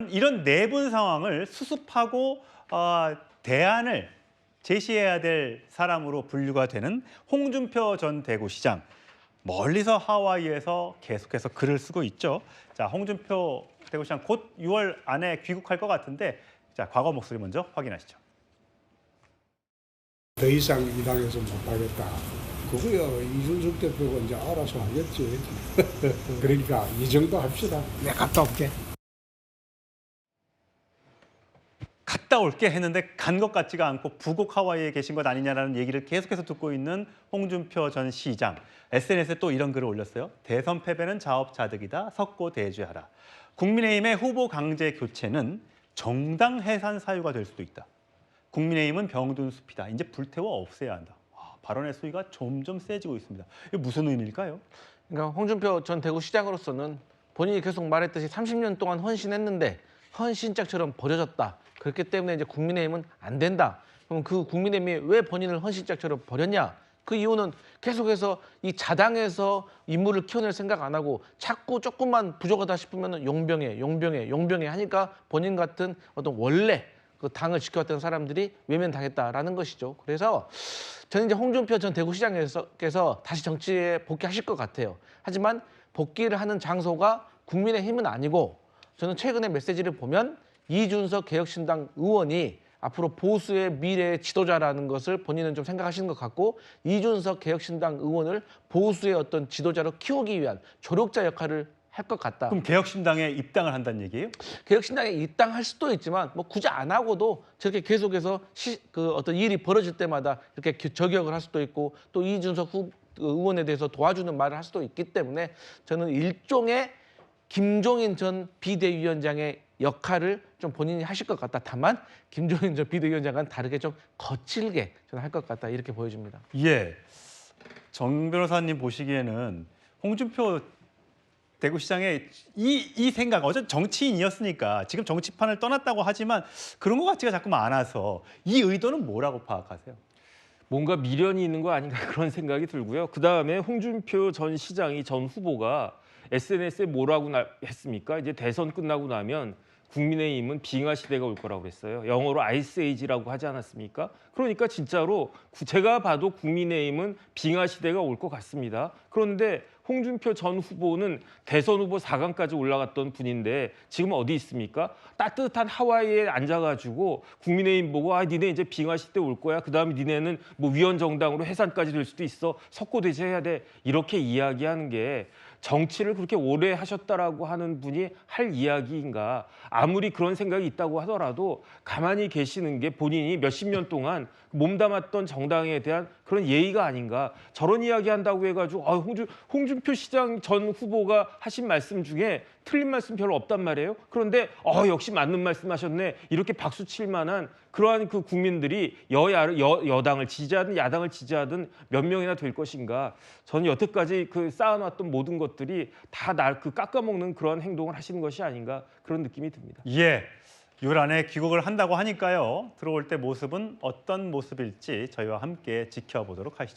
이런 내분 상황을 수습하고 대안을 제시해야 될 사람으로 분류가 되는 홍준표 전 대구시장. 멀리서 하와이에서 계속해서 글을 쓰고 있죠. 자, 홍준표 대구시장 곧 6월 안에 귀국할 것 같은데, 자, 과거 목소리 먼저 확인하시죠. 더 이상 이 당에서 못하겠다. 그거야 이준석 대표가 이제 알아서 하겠지. 그러니까 이 정도 합시다. 내가 갔다 올게. 갔다 올게 했는데 간 것 같지가 않고 부곡 하와이에 계신 것 아니냐라는 얘기를 계속해서 듣고 있는 홍준표 전 시장. SNS에 또 이런 글을 올렸어요. 대선 패배는 자업자득이다. 석고 대죄하라. 국민의힘의 후보 강제 교체는 정당 해산 사유가 될 수도 있다. 국민의힘은 병든 숲이다. 이제 불태워 없애야 한다. 발언의 수위가 점점 세지고 있습니다. 이게 무슨 의미일까요? 그러니까 홍준표 전 대구시장으로서는 본인이 계속 말했듯이 30년 동안 헌신했는데 헌신짝처럼 버려졌다. 그렇기 때문에 이제 국민의힘은 안 된다. 그럼 그 국민의힘이 왜 본인을 헌신짝처럼 버렸냐? 그 이유는 계속해서 이 자당에서 인물을 키워낼 생각 안 하고 자꾸 조금만 부족하다 싶으면 용병해 하니까 본인 같은 어떤 원래 그 당을 지켜왔던 사람들이 외면당했다라는 것이죠. 그래서 저는 이제 홍준표 전 대구시장께서 다시 정치에 복귀하실 것 같아요. 하지만 복귀를 하는 장소가 국민의힘은 아니고 저는 최근에 메시지를 보면 이준석 개혁신당 의원이 앞으로 보수의 미래의 지도자라는 것을 본인은 좀 생각하시는 것 같고 이준석 개혁신당 의원을 보수의 어떤 지도자로 키우기 위한 조력자 역할을 할 것 같다. 그럼 개혁신당에 입당을 한다는 얘기예요? 개혁신당에 입당할 수도 있지만 뭐 굳이 안 하고도 저렇게 계속해서 그 어떤 일이 벌어질 때마다 이렇게 저격을 할 수도 있고 또 이준석 의원에 대해서 도와주는 말을 할 수도 있기 때문에 저는 일종의 김종인 전 비대위원장의 역할을 좀 본인이 하실 것 같다. 다만 김종인 전 비대위원장과는 다르게 좀 거칠게 저는 할 것 같다. 이렇게 보여집니다. 예. 정 변호사님 보시기에는 홍준표 대구시장의 이 생각, 어제 정치인이었으니까 지금 정치판을 떠났다고 하지만 그런 것 같지가 자꾸 많아서 이 의도는 뭐라고 파악하세요? 뭔가 미련이 있는 거 아닌가 그런 생각이 들고요. 그다음에 홍준표 전 시장이 전 후보가 SNS에 뭐라고 했습니까? 이제 대선 끝나고 나면 국민의힘은 빙하 시대가 올 거라고 그랬어요. 영어로 아이스 에이지라고 하지 않았습니까? 그러니까 진짜로 제가 봐도 국민의힘은 빙하 시대가 올 것 같습니다. 그런데 홍준표 전 후보는 대선 후보 4강까지 올라갔던 분인데 지금 어디 있습니까? 따뜻한 하와이에 앉아가지고 국민의힘 보고 니네 이제 빙하 시대 올 거야. 그다음에 니네는 뭐 위헌 정당으로 해산까지 될 수도 있어. 석고대죄해야 돼. 이렇게 이야기하는 게 정치를 그렇게 오래 하셨다라고 하는 분이 할 이야기인가? 아무리 그런 생각이 있다고 하더라도 가만히 계시는 게 본인이 몇십 년 동안 몸담았던 정당에 대한 그런 예의가 아닌가? 저런 이야기 한다고 해가지고 홍준표 시장 전 후보가 하신 말씀 중에 틀린 말씀 별로 없단 말이에요. 그런데 역시 맞는 말씀하셨네. 이렇게 박수 칠 만한 그러한 그 국민들이 여당을 지지하든 야당을 지지하든 몇 명이나 될 것인가? 저는 여태까지 그 쌓아놨던 모든 것들이 다 날 그 깎아먹는 그런 행동을 하시는 것이 아닌가 그런 느낌이 듭니다. 예. 6월 안에 귀국을 한다고 하니까요. 들어올 때 모습은 어떤 모습일지 저희와 함께 지켜보도록 하시죠.